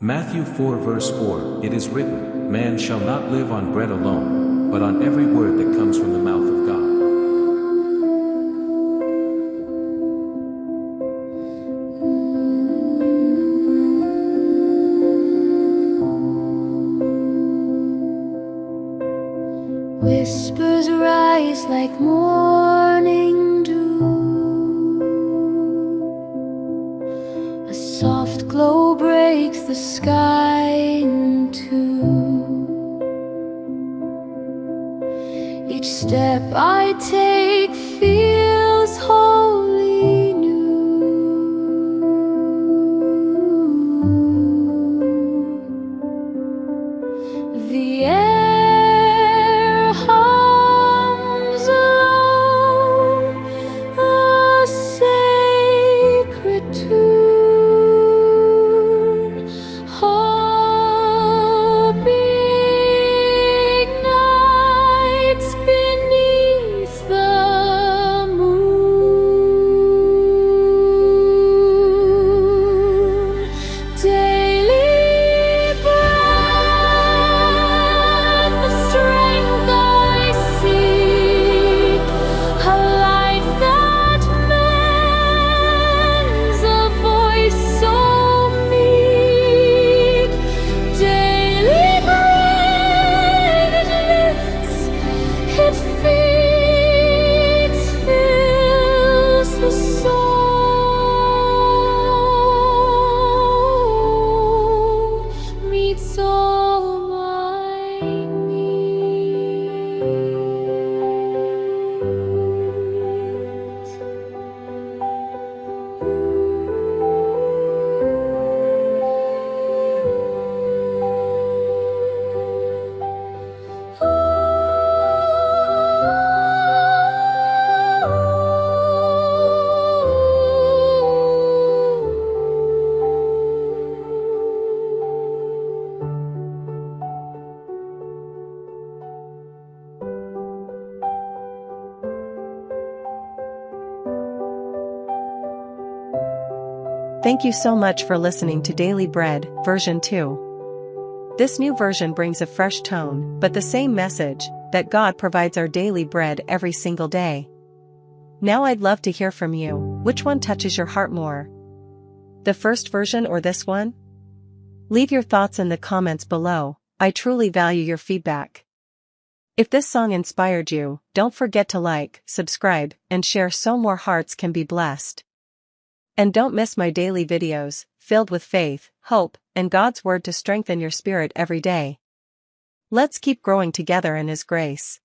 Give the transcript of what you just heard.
Matthew 4 verse 4, it is written, man shall not live on bread alone, but on every word that comes from the mouth of God. Whispers rise like morning dew. A soft glow breaks the sky in two. Each step I take feels wholly new. The air hums low, a sacred tune. Hope ignites beneath the moon. Daily bread, the strength I seek, a light that mends, a voice so meek. Daily bread, it lifts, it feeds, fills the soul, meets all my needs. Thank you so much for listening to Daily Bread, version 2. This new version brings a fresh tone, but the same message, that God provides our daily bread every single day. Now I'd love to hear from you. Which one touches your heart more? The first version or this one? Leave your thoughts in the comments below. I truly value your feedback. If this song inspired you, don't forget to like, subscribe, and share so more hearts can be blessed. And don't miss my daily videos, filled with faith, hope, and God's word to strengthen your spirit every day. Let's keep growing together in His grace.